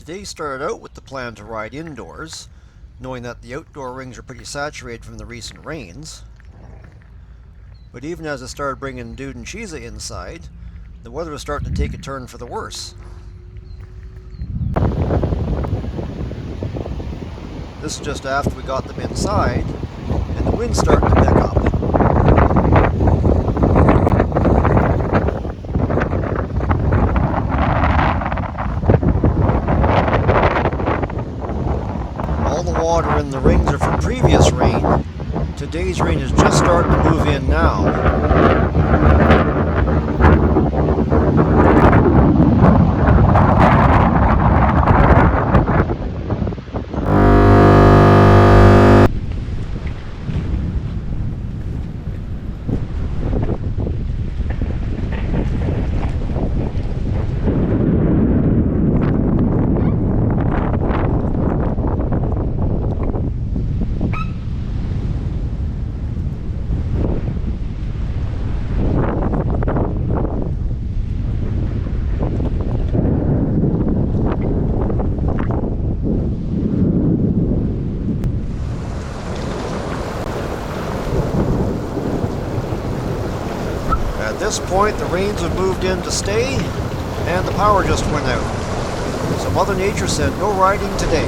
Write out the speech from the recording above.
Today started out with the plan to ride indoors, knowing that the outdoor rings are pretty saturated from the recent rains. But even as I started bringing Dude and Sheza inside, the weather was starting to take a turn for the worse. This is just after we got them inside, and the wind's starting to pick up. All the water in the rings are from previous rain. Today's rain is just starting to move in now. At this point, the rains have moved in to stay, and the power just went out. So Mother Nature said no riding today.